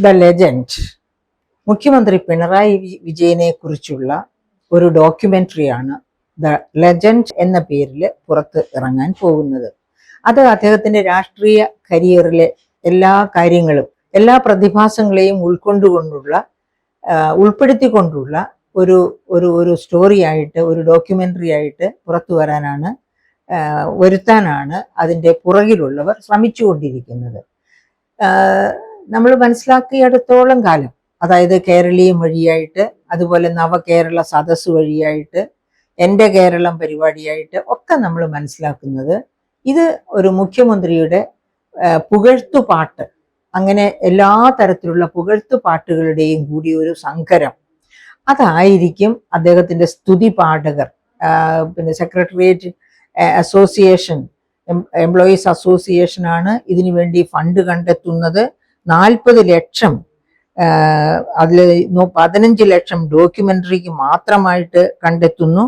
The legend മുഖ്യമന്ത്രി പിണറായി വിജയനെ കുറിച്ചുള്ള ഒരു ഡോക്യുമെന്ററിയാണ് ദ ലെജൻഡ് എന്ന പേരിൽ പുറത്ത് ഇറങ്ങാൻ പോകുന്നത്. അത് അദ്ദേഹത്തിന്റെ രാഷ്ട്രീയ കരിയറിലെ എല്ലാ കാര്യങ്ങളും എല്ലാ പ്രതിഭാസങ്ങളെയും ഉൾപ്പെടുത്തിക്കൊണ്ടുള്ള ഒരു ഒരു ഒരു സ്റ്റോറി ആയിട്ട്, ഒരു ഡോക്യുമെന്ററി ആയിട്ട് പുറത്തു വരുത്താനാണ് അതിൻ്റെ പുറകിലുള്ളവർ ശ്രമിച്ചുകൊണ്ടിരിക്കുന്നത്. നമ്മൾ മനസ്സിലാക്കിയിടത്തോളം കാലം, അതായത് കേരളീയം വഴിയായിട്ട്, അതുപോലെ നവകേരള സദസ് വഴിയായിട്ട്, എൻ്റെ കേരളം പരിപാടിയായിട്ട് ഒക്കെ നമ്മൾ മനസ്സിലാക്കുന്നത് ഇത് ഒരു മുഖ്യമന്ത്രിയുടെ പുകഴ്ത്തുപാട്ട്, അങ്ങനെ എല്ലാ തരത്തിലുള്ള പുകഴ്ത്തുപാട്ടുകളുടെയും കൂടി ഒരു സങ്കരം, അതായിരിക്കും അദ്ദേഹത്തിൻ്റെ സ്തുതി പാഠകർ. പിന്നെ സെക്രട്ടേറിയറ്റ് അസോസിയേഷൻ, എംപ്ലോയീസ് അസോസിയേഷനാണ് ഇതിനു വേണ്ടി ഫണ്ട് കണ്ടെത്തുന്നത്. 40 ലക്ഷം, അതിൽ 15 ലക്ഷം ഡോക്യുമെന്ററിക്ക് മാത്രമായിട്ട് കണ്ടെത്തുന്നു.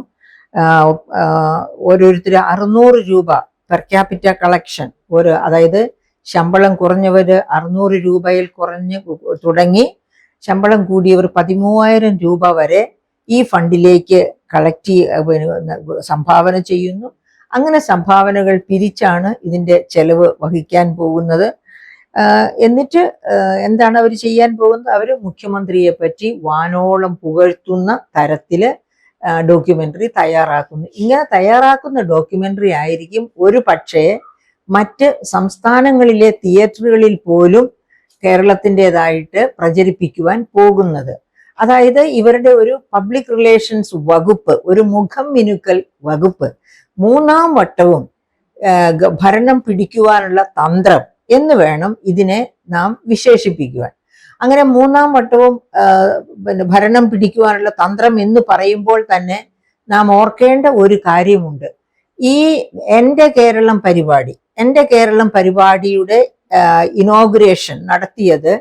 ഓരോരുത്തർ 600 രൂപ പെർ ക്യാപിറ്റ കളക്ഷൻ, അതായത് ശമ്പളം കുറഞ്ഞവർ 600 രൂപയിൽ തുടങ്ങി ശമ്പളം കൂടിയവർ 13,000 രൂപ വരെ ഈ ഫണ്ടിലേക്ക് സംഭാവന ചെയ്യുന്നു. അങ്ങനെ സംഭാവനകൾ പിരിച്ചാണ് ഇതിൻ്റെ ചെലവ് വഹിക്കാൻ പോകുന്നത്. എന്നിട്ട് എന്താണ് അവർ ചെയ്യാൻ പോകുന്നത്? അവർ മുഖ്യമന്ത്രിയെ പറ്റി വാനോളം പുകഴ്ത്തുന്ന തരത്തില് ഡോക്യുമെന്ററി തയ്യാറാക്കുന്നു. ഇങ്ങനെ തയ്യാറാക്കുന്ന ഡോക്യുമെന്ററി ആയിരിക്കും ഒരു പക്ഷേ മറ്റ് സംസ്ഥാനങ്ങളിലെ തിയേറ്ററുകളിൽ പോലും കേരളത്തിൻ്റെതായിട്ട് പ്രചരിപ്പിക്കുവാൻ പോകുന്നത്. അതായത് ഇവരുടെ ഒരു പബ്ലിക് റിലേഷൻസ് വകുപ്പ്, ഒരു മുഖം മിനുക്കൽ വകുപ്പ്, 3ാം വട്ടവും ഭരണം പിടിക്കുവാനുള്ള തന്ത്രം എന്ന് വേണം ഇതിനെ നാം വിശേഷിപ്പിക്കുവാൻ. അങ്ങനെ 3ാം വട്ടവും ഭരണം പിടിക്കുവാനുള്ള തന്ത്രം എന്ന് പറയുമ്പോൾ തന്നെ നാം ഓർക്കേണ്ട ഒരു കാര്യമുണ്ട്. ഈ എൻ്റെ കേരളം പരിപാടിയുടെ ഇനോഗ്രേഷൻ നടത്തിയത്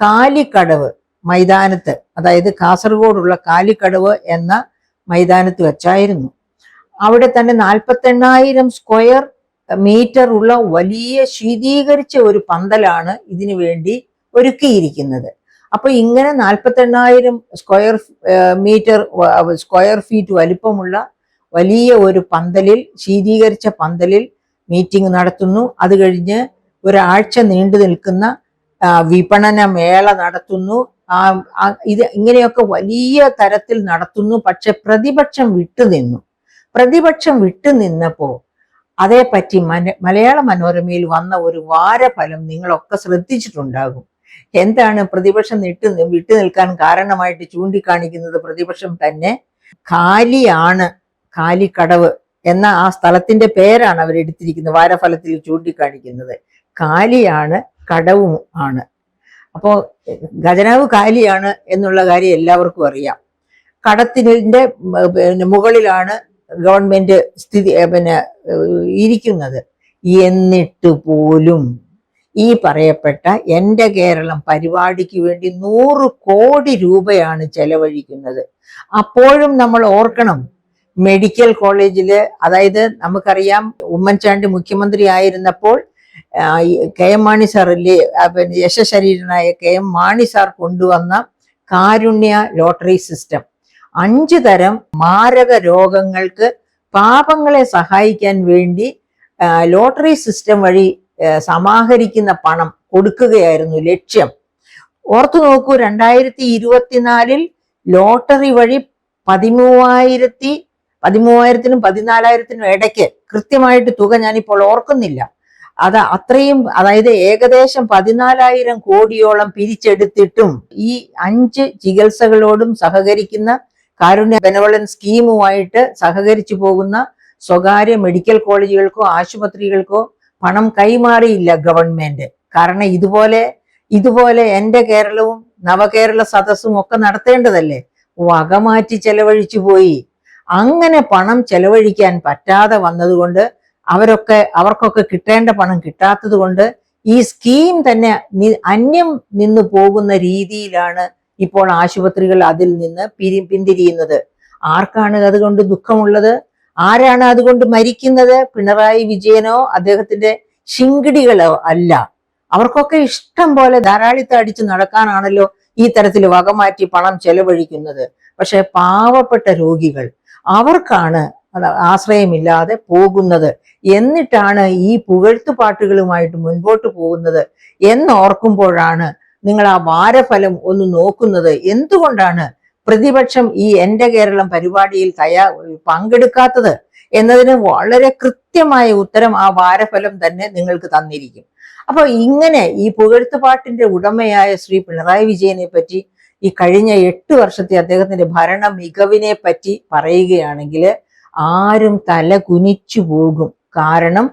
കാലിക്കടവ് മൈതാനത്ത്, അതായത് കാസർഗോഡുള്ള കാലിക്കടവ് എന്ന മൈതാനത്ത് വെച്ചായിരുന്നു. അവിടെ തന്നെ 48,000 സ്ക്വയർ മീറ്റർ ഉള്ള വലിയ ശീതീകരിച്ച ഒരു പന്തലാണ് ഇതിനു വേണ്ടി ഒരുക്കിയിരിക്കുന്നത്. അപ്പൊ ഇങ്ങനെ 48,000 സ്ക്വയർ ഫീറ്റ് വലിപ്പമുള്ള വലിയ ഒരു ശീതീകരിച്ച പന്തലിൽ മീറ്റിംഗ് നടത്തുന്നു. അത് കഴിഞ്ഞ് ഒരാഴ്ച നീണ്ടു നിൽക്കുന്ന വിപണന മേള നടത്തുന്നു. ഇങ്ങനെയൊക്കെ വലിയ തരത്തിൽ നടത്തുന്നു. പക്ഷെ പ്രതിപക്ഷം വിട്ടുനിന്നപ്പോ അതേപ്പറ്റി മലയാള മനോരമയിൽ വന്ന ഒരു വാരഫലം നിങ്ങളൊക്കെ ശ്രദ്ധിച്ചിട്ടുണ്ടാകും. എന്താണ് പ്രതിപക്ഷം വിട്ടു നിൽക്കാൻ കാരണമായിട്ട് ചൂണ്ടിക്കാണിക്കുന്നത്? പ്രതിപക്ഷം തന്നെ കാലിക്കടവ് എന്ന ആ സ്ഥലത്തിന്റെ പേരാണ് അവരെടുത്തിരിക്കുന്നത്. വാരഫലത്തിൽ ചൂണ്ടിക്കാണിക്കുന്നത് കാലിയാണ്, കടവും ആണ്. അപ്പോ ഖജനാവ് കാലിയാണ് എന്നുള്ള കാര്യം എല്ലാവർക്കും അറിയാം. കടത്തിന്റെ മുകളിലാണ് ഗവൺമെന്റ് ഇരിക്കുന്നത്. എന്നിട്ട് പോലും ഈ പറയപ്പെട്ട എൻ്റെ കേരളം പരിപാടിക്ക് വേണ്ടി 100 കോടി രൂപയാണ് ചെലവഴിക്കുന്നത്. അപ്പോഴും നമ്മൾ ഓർക്കണം, മെഡിക്കൽ കോളേജില്, അതായത് നമുക്കറിയാം ഉമ്മൻചാണ്ടി മുഖ്യമന്ത്രി ആയിരുന്നപ്പോൾ KM മാണി സാറില്ലേ, യശശരീരനായ KM മാണി സാർ കൊണ്ടുവന്ന കാരുണ്യ ലോട്ടറി സിസ്റ്റം, 5 തരം മാരക രോഗങ്ങൾക്ക് പാപങ്ങളെ സഹായിക്കാൻ വേണ്ടി ലോട്ടറി സിസ്റ്റം വഴി സമാഹരിക്കുന്ന പണം കൊടുക്കുകയായിരുന്നു ലക്ഷ്യം. ഓർത്തു നോക്കൂ, 2024 ലോട്ടറി വഴി 13,000-നും 14,000-നും ഇടയ്ക്ക്, കൃത്യമായിട്ട് തുക ഞാനിപ്പോൾ ഓർക്കുന്നില്ല, അതായത് ഏകദേശം 14,000 കോടിയോളം പിരിച്ചെടുത്തിട്ടും ഈ 5 ചികിത്സകളോടും സഹകരിക്കുന്ന കാരുണ്യ ബെനവലൻസ് സ്കീമുമായിട്ട് സഹകരിച്ചു പോകുന്ന സ്വകാര്യ മെഡിക്കൽ കോളേജുകൾക്കോ ആശുപത്രികൾക്കോ പണം കൈമാറിയില്ല ഗവൺമെന്റ്. കാരണം ഇതുപോലെ എൻ്റെ കേരളവും നവകേരള സദസ്സും ഒക്കെ നടത്തേണ്ടതല്ലേ, വകമാറ്റി ചെലവഴിച്ചു പോയി. അങ്ങനെ പണം ചെലവഴിക്കാൻ പറ്റാതെ വന്നതുകൊണ്ട്, അവർക്കൊക്കെ കിട്ടേണ്ട പണം കിട്ടാത്തത് കൊണ്ട് ഈ സ്കീം തന്നെ അന്യം നിന്ന് പോകുന്ന രീതിയിലാണ് ഇപ്പോൾ ആശുപത്രികൾ അതിൽ നിന്ന് പിന്തിരിയുന്നത്. ആർക്കാണ് അതുകൊണ്ട് ദുഃഖമുള്ളത്? ആരാണ് അതുകൊണ്ട് മരിക്കുന്നത്? പിണറായി വിജയനോ അദ്ദേഹത്തിന്റെ ശിങ്കിടികളോ അല്ല. അവർക്കൊക്കെ ഇഷ്ടം പോലെ ധാരാളിത്തം അടിച്ച് നടക്കാനാണല്ലോ ഈ തരത്തിൽ വകമാറ്റി പണം ചെലവഴിക്കുന്നത്. പക്ഷെ പാവപ്പെട്ട രോഗികൾ, അവർക്കാണ് ആശ്രയമില്ലാതെ പോകുന്നത്. എന്നിട്ടാണ് ഈ പുകഴ്ത്തുപാട്ടുകളുമായിട്ട് മുൻപോട്ട് പോകുന്നത് എന്നോർക്കുമ്പോഴാണ് നിങ്ങൾ ആ വാരഫലം ഒന്ന് നോക്കുന്നത്. എന്തുകൊണ്ടാണ് പ്രതിപക്ഷം ഈ എന്റെ കേരളം പരിപാടിയിൽ പങ്കെടുക്കാത്തത് എന്നതിന് വളരെ കൃത്യമായ ഉത്തരം ആ വാരഫലം തന്നെ നിങ്ങൾക്ക് തന്നിരിക്കും. അപ്പൊ ഇങ്ങനെ ഈ പുകഴ്ത്തുപാട്ടിന്റെ ഉടമയായ ശ്രീ പിണറായി വിജയനെ പറ്റി, ഈ കഴിഞ്ഞ 8 വർഷത്തെ അദ്ദേഹത്തിന്റെ ഭരണ മികവിനെ പറ്റി പറയുകയാണെങ്കിൽ ആരും തല കുനിച്ചു പോകും. കാരണം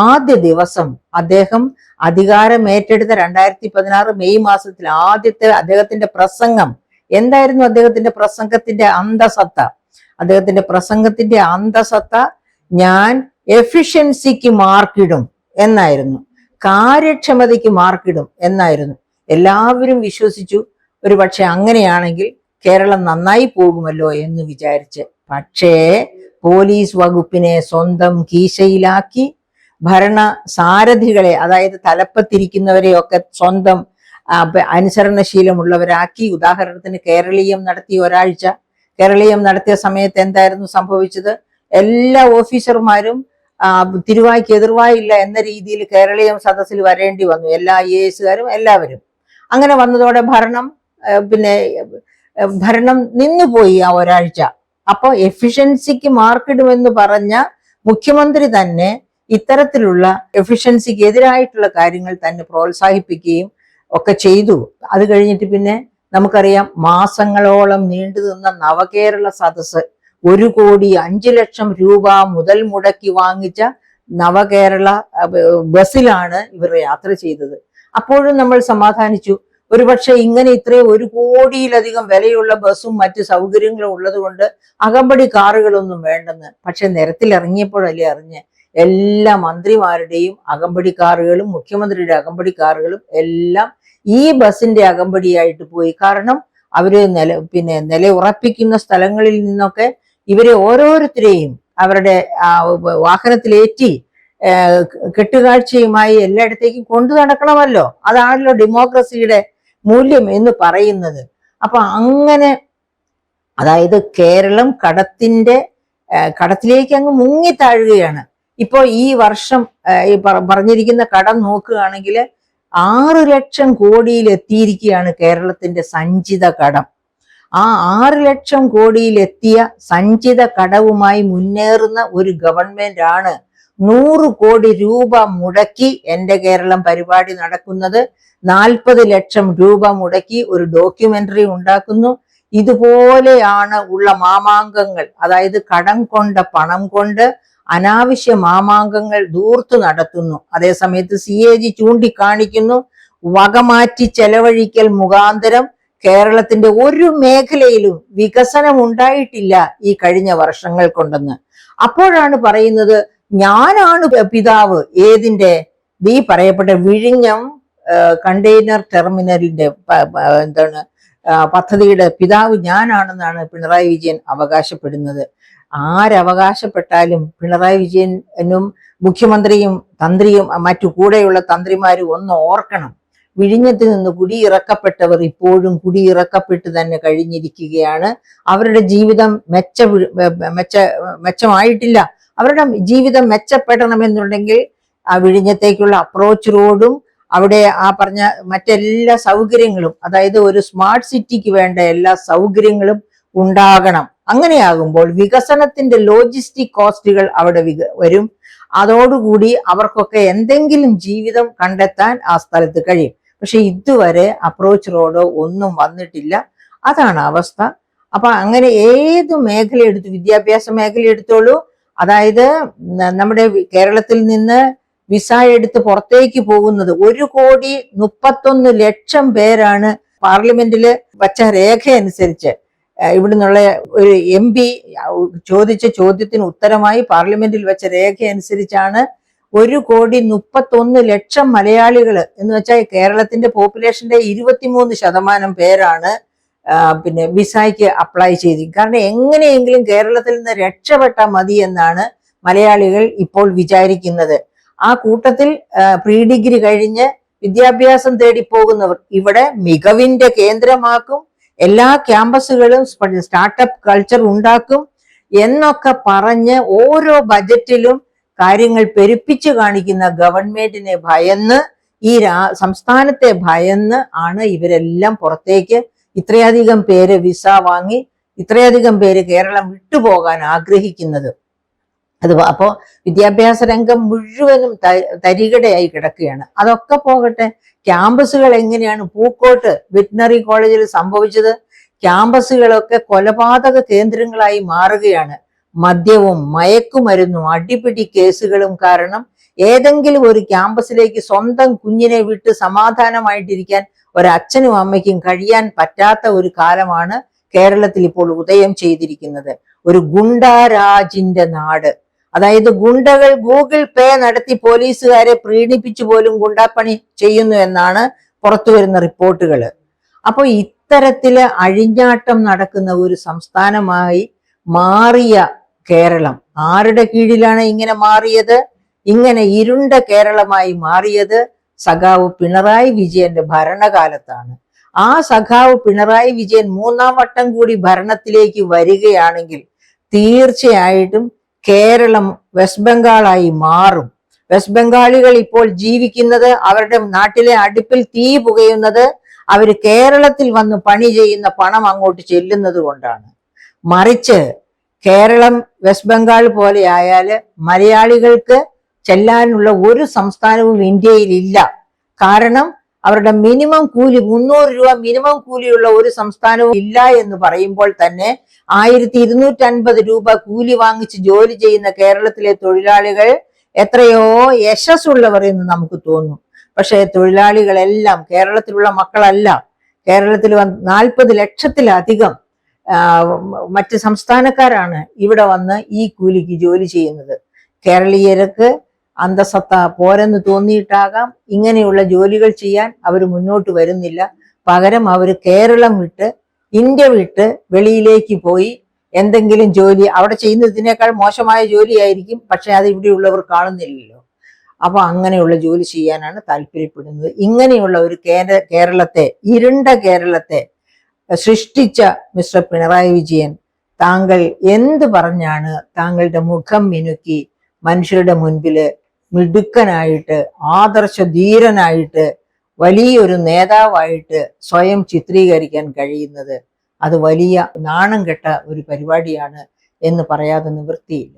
ആദ്യ ദിവസം അദ്ദേഹം അധികാരം ഏറ്റെടുത്ത 2016 മെയ് മാസത്തിൽ ആദ്യത്തെ അദ്ദേഹത്തിന്റെ പ്രസംഗം എന്തായിരുന്നു? അദ്ദേഹത്തിന്റെ പ്രസംഗത്തിന്റെ അന്തസത്ത, ഞാൻ എഫിഷ്യൻസിക്ക് മാർക്കിടും എന്നായിരുന്നു, കാര്യക്ഷമതയ്ക്ക് മാർക്കിടും എന്നായിരുന്നു. എല്ലാവരും വിശ്വസിച്ചു. ഒരു പക്ഷെ അങ്ങനെയാണെങ്കിൽ കേരളം നന്നായി പോകുമല്ലോ എന്ന് വിചാരിച്ച്. പക്ഷേ പോലീസ് വകുപ്പിനെ സ്വന്തം കീശയിലാക്കി, ഭരണ സാരഥികളെ, അതായത് തലപ്പത്തിരിക്കുന്നവരെയൊക്കെ സ്വന്തം അനുസരണശീലമുള്ളവരാക്കി. ഉദാഹരണത്തിന് കേരളീയം നടത്തിയ സമയത്ത് എന്തായിരുന്നു സംഭവിച്ചത്? എല്ലാ ഓഫീസർമാരും തിരുവായ്ക്ക് എതിർവായില്ല എന്ന രീതിയിൽ കേരളീയം സദസ്സിൽ വരേണ്ടി വന്നു. എല്ലാ IAS എല്ലാവരും. അങ്ങനെ വന്നതോടെ ഭരണം നിന്നുപോയി ആ ഒരാഴ്ച. അപ്പൊ എഫിഷ്യൻസിക്ക് മാർക്കിടുമെന്ന് പറഞ്ഞ മുഖ്യമന്ത്രി തന്നെ ഇത്തരത്തിലുള്ള എഫിഷ്യൻസിക്ക് എതിരായിട്ടുള്ള കാര്യങ്ങൾ തന്നെ പ്രോത്സാഹിപ്പിക്കുകയും ഒക്കെ ചെയ്തു. അത് കഴിഞ്ഞിട്ട് പിന്നെ നമുക്കറിയാം, മാസങ്ങളോളം നീണ്ടു നിന്ന നവകേരള സദസ്സ്, 1,05,00,000 രൂപ മുതൽ മുടക്കി വാങ്ങിച്ച നവകേരള ബസ്സിലാണ് ഇവർ യാത്ര ചെയ്തത്. അപ്പോഴും നമ്മൾ സമാധാനിച്ചു. ഒരുപക്ഷെ ഇങ്ങനെ ഇത്രയും 1 കോടിയിലധികം വിലയുള്ള ബസ്സും മറ്റു സൗകര്യങ്ങളും ഉള്ളത് കൊണ്ട് അകമ്പടി കാറുകളൊന്നും വേണ്ടെന്ന്. പക്ഷെ നിരത്തിലിറങ്ങിയപ്പോഴല്ലേ അറിഞ്ഞ് എല്ലാ മന്ത്രിമാരുടെയും അകമ്പടി കാറുകളും മുഖ്യമന്ത്രിയുടെ അകമ്പടി കാറുകളും എല്ലാം ഈ ബസിന്റെ അകമ്പടിയായിട്ട് പോയി. കാരണം അവര് നിലയുറപ്പിക്കുന്ന സ്ഥലങ്ങളിൽ നിന്നൊക്കെ ഇവരെ ഓരോരുത്തരെയും അവരുടെ വാഹനത്തിലേറ്റി കെട്ടുകാഴ്ചയുമായി എല്ലായിടത്തേക്കും കൊണ്ടു നടക്കണമല്ലോ. അതാണല്ലോ ഡെമോക്രസിയുടെ മൂല്യം എന്ന് പറയുന്നത്. അപ്പൊ അങ്ങനെ, അതായത് കേരളം കടത്തിലേക്ക് അങ്ങ് മുങ്ങിത്താഴുകയാണ്. ഇപ്പോ ഈ വർഷം പറഞ്ഞിരിക്കുന്ന കടം നോക്കുകയാണെങ്കിൽ 6 ലക്ഷം കോടിയിൽ എത്തിയിരിക്കുകയാണ് കേരളത്തിന്റെ സഞ്ചിത കടം. ആ 6 ലക്ഷം കോടിയിൽ എത്തിയ സഞ്ചിത കടവുമായി മുന്നേറുന്ന ഒരു ഗവൺമെന്റ് ആണ് 100 കോടി രൂപ മുടക്കി എന്റെ കേരളം പരിപാടി നടക്കുന്നത്. 40 ലക്ഷം രൂപ മുടക്കി ഒരു ഡോക്യുമെന്ററി ഉണ്ടാക്കുന്നു. ഇതുപോലെയാണ് ഉള്ള മാമാങ്കങ്ങൾ, അതായത് കടം കൊണ്ട പണം കൊണ്ട് അനാവശ്യ മാമാങ്കങ്ങൾ ദൂർത്തു നടത്തുന്നു. അതേസമയത്ത് CAG ചൂണ്ടിക്കാണിക്കുന്നു, വകമാറ്റി ചെലവഴിക്കൽ മുഖാന്തരം കേരളത്തിന്റെ ഒരു മേഖലയിലും വികസനം ഉണ്ടായിട്ടില്ല ഈ കഴിഞ്ഞ വർഷങ്ങൾ കൊണ്ടെന്ന്. അപ്പോഴാണ് പറയുന്നത്, ഞാനാണ് പിതാവ്. ഏതിന്റെ? ഈ പറയപ്പെട്ട വിഴിഞ്ഞം കണ്ടെയ്നർ ടെർമിനലിന്റെ പദ്ധതിയുടെ പിതാവ് ഞാനാണെന്നാണ് പിണറായി വിജയൻ അവകാശപ്പെടുന്നത്. ആരവകാശപ്പെട്ടാലും പിണറായി വിജയനും മുഖ്യമന്ത്രിയും തന്ത്രിയും മറ്റു കൂടെയുള്ള തന്ത്രിമാരും ഒന്ന് ഓർക്കണം, വിഴിഞ്ഞത്തിൽ നിന്ന് കുടിയിറക്കപ്പെട്ടവർ ഇപ്പോഴും കുടിയിറക്കപ്പെട്ട് തന്നെ കഴിഞ്ഞിരിക്കുകയാണ്. അവരുടെ ജീവിതം മെച്ചമായിട്ടില്ല. അവരുടെ ജീവിതം മെച്ചപ്പെടണമെന്നുണ്ടെങ്കിൽ ആ വിഴിഞ്ഞത്തേക്കുള്ള അപ്രോച്ച് റോഡും അവിടെ ആ പറഞ്ഞ മറ്റെല്ലാ സൗകര്യങ്ങളും, അതായത് ഒരു സ്മാർട്ട് സിറ്റിക്ക് വേണ്ട എല്ലാ സൗകര്യങ്ങളും ഉണ്ടാകണം. അങ്ങനെയാകുമ്പോൾ വികസനത്തിന്റെ ലോജിസ്റ്റിക് കോസ്റ്റുകൾ അവിടെ വരും. അതോടുകൂടി അവർക്കൊക്കെ എന്തെങ്കിലും ജീവിതം കണ്ടെത്താൻ ആ സ്ഥലത്ത് കഴിയും. പക്ഷെ ഇതുവരെ അപ്രോച്ച് റോഡോ ഒന്നും വന്നിട്ടില്ല. അതാണ് അവസ്ഥ. അപ്പൊ അങ്ങനെ ഏത് മേഖല എടുത്തു, വിദ്യാഭ്യാസ മേഖല എടുത്തോളൂ. അതായത് നമ്മുടെ കേരളത്തിൽ നിന്ന് വിസ എടുത്ത് പുറത്തേക്ക് പോകുന്നത് 1,31,00,000 പേരാണ്. പാർലമെന്റില് വച്ച രേഖ അനുസരിച്ച്, ഇവിടുന്നുള്ള ഒരു MP ചോദിച്ച ചോദ്യത്തിന് ഉത്തരമായി പാർലമെന്റിൽ വെച്ച രേഖ അനുസരിച്ചാണ് 1,31,00,000 മലയാളികൾ എന്ന് വെച്ചാൽ കേരളത്തിന്റെ പോപ്പുലേഷന്റെ 23% പേരാണ് വിസയ്ക്ക് അപ്ലൈ ചെയ്തു. കാരണം എങ്ങനെയെങ്കിലും കേരളത്തിൽ നിന്ന് രക്ഷപ്പെട്ടാൽ മതി എന്നാണ് മലയാളികൾ ഇപ്പോൾ വിചാരിക്കുന്നത്. ആ കൂട്ടത്തിൽ പ്രീ ഡിഗ്രി കഴിഞ്ഞ് വിദ്യാഭ്യാസം തേടി പോകുന്നവർ ഇവിടെ മികവിന്റെ കേന്ദ്രമാക്കും, എല്ലാ ക്യാമ്പസുകളും സ്റ്റാർട്ടപ്പ് കൾച്ചർ ഉണ്ടാക്കും എന്നൊക്കെ പറഞ്ഞ് ഓരോ ബജറ്റിലും കാര്യങ്ങൾ പെരുപ്പിച്ചു കാണിക്കുന്ന ഗവൺമെന്റിനെ ഭയന്ന്, ഈ സംസ്ഥാനത്തെ ഭയന്ന് ആണ് ഇവരെല്ലാം പുറത്തേക്ക് ഇത്രയധികം പേര് വിസ വാങ്ങി ഇത്രയധികം പേര് കേരളം വിട്ടുപോകാൻ ആഗ്രഹിക്കുന്നത്. അപ്പോ വിദ്യാഭ്യാസ രംഗം മുഴുവനും തരികിടയായി കിടക്കുകയാണ്. അതൊക്കെ പോകട്ടെ, ക്യാമ്പസുകൾ എങ്ങനെയാണ് പൂക്കോട്ട് വെറ്റിനറി കോളേജിൽ സംഭവിച്ചത്? ക്യാമ്പസുകളൊക്കെ കൊലപാതക കേന്ദ്രങ്ങളായി മാറുകയാണ്. മദ്യവും മയക്കുമരുന്നും അടിപിടി കേസുകളും കാരണം ഏതെങ്കിലും ഒരു ക്യാമ്പസിലേക്ക് സ്വന്തം കുഞ്ഞിനെ വിട്ട് സമാധാനമായിട്ടിരിക്കാൻ ഒരച്ഛനും അമ്മയ്ക്കും കഴിയാൻ പറ്റാത്ത ഒരു കാലമാണ് കേരളത്തിൽ ഇപ്പോൾ ഉദയം ചെയ്തിരിക്കുന്നത്. ഒരു ഗുണ്ടാരാജിന്റെ നാട്. അതായത് ഗുണ്ടകൾ ഗൂഗിൾ പേ നടത്തി പോലീസുകാരെ പ്രീണിപ്പിച്ചു പോലും ഗുണ്ടാപ്പണി ചെയ്യുന്നു എന്നാണ് പുറത്തു വരുന്ന റിപ്പോർട്ടുകൾ. അപ്പൊ ഇത്തരത്തില് അഴിഞ്ഞാട്ടം നടക്കുന്ന ഒരു സംസ്ഥാനമായി മാറിയ കേരളം ആരുടെ കീഴിലാണ് ഇങ്ങനെ മാറിയത്? ഇങ്ങനെ ഇരുണ്ട കേരളമായി മാറിയത് സഖാവ് പിണറായി വിജയന്റെ ഭരണകാലത്താണ്. ആ സഖാവ് പിണറായി വിജയൻ 3-ാം വട്ടം കൂടി ഭരണത്തിലേക്ക് വരികയാണെങ്കിൽ തീർച്ചയായിട്ടും കേരളം വെസ്റ്റ് ബംഗാളായി മാറും. വെസ്റ്റ് ബംഗാളികൾ ഇപ്പോൾ ജീവിക്കുന്നത്, അവരുടെ നാട്ടിലെ അടുപ്പിൽ തീ പുകയുന്നത് അവര് കേരളത്തിൽ വന്ന് പണി ചെയ്യുന്ന പണം അങ്ങോട്ട് ചെല്ലുന്നത് കൊണ്ടാണ്. മറിച്ച് കേരളം വെസ്റ്റ് ബംഗാൾ പോലെ ആയാല് മലയാളികൾക്ക് ചെല്ലാനുള്ള ഒരു സംസ്ഥാനവും ഇന്ത്യയിൽ ഇല്ല. കാരണം അവരുടെ മിനിമം കൂലി 300 രൂപ മിനിമം കൂലിയുള്ള ഒരു സംസ്ഥാനവും ഇല്ല എന്ന് പറയുമ്പോൾ തന്നെ 1250 രൂപ കൂലി വാങ്ങിച്ച് ജോലി ചെയ്യുന്ന കേരളത്തിലെ തൊഴിലാളികൾ എത്രയോ യശസ്സുള്ളവർ എന്ന് നമുക്ക് തോന്നും. പക്ഷെ തൊഴിലാളികളെല്ലാം കേരളത്തിലുള്ള മക്കളല്ല. കേരളത്തിൽ 40 ലക്ഷത്തിലധികം മറ്റ് സംസ്ഥാനക്കാരാണ് ഇവിടെ വന്ന് ഈ കൂലിക്ക് ജോലി ചെയ്യുന്നത്. കേരളീയർക്ക് അന്തസത്ത പോരെന്ന് തോന്നിയിട്ടാകാം ഇങ്ങനെയുള്ള ജോലികൾ ചെയ്യാൻ അവർ മുന്നോട്ട് വരുന്നില്ല. പകരം അവർ കേരളം വിട്ട് ഇന്ത്യ വിട്ട് വെളിയിലേക്ക് പോയി എന്തെങ്കിലും ജോലി അവിടെ ചെയ്യുന്നതിനേക്കാൾ മോശമായ ജോലിയായിരിക്കും, പക്ഷെ അത് ഇവിടെയുള്ളവർ കാണുന്നില്ലല്ലോ. അപ്പൊ അങ്ങനെയുള്ള ജോലി ചെയ്യാനാണ് താല്പര്യപ്പെടുന്നത്. ഇങ്ങനെയുള്ള ഒരു കേരളത്തെ, ഇരുണ്ട കേരളത്തെ സൃഷ്ടിച്ച മിസ്റ്റർ പിണറായി വിജയൻ, താങ്കൾ എന്ത് പറഞ്ഞാണ് താങ്കളുടെ മുഖം മിനുക്കി മനുഷ്യരുടെ മുൻപില് മിടുക്കനായിട്ട്, ആദർശധീരനായിട്ട്, വലിയൊരു നേതാവായിട്ട് സ്വയം ചിത്രീകരിക്കാൻ കഴിയുന്നത്? അത് വലിയ നാണം കെട്ട ഒരു പരിപാടിയാണ് എന്ന് പറയാതെ നിവൃത്തിയില്ല.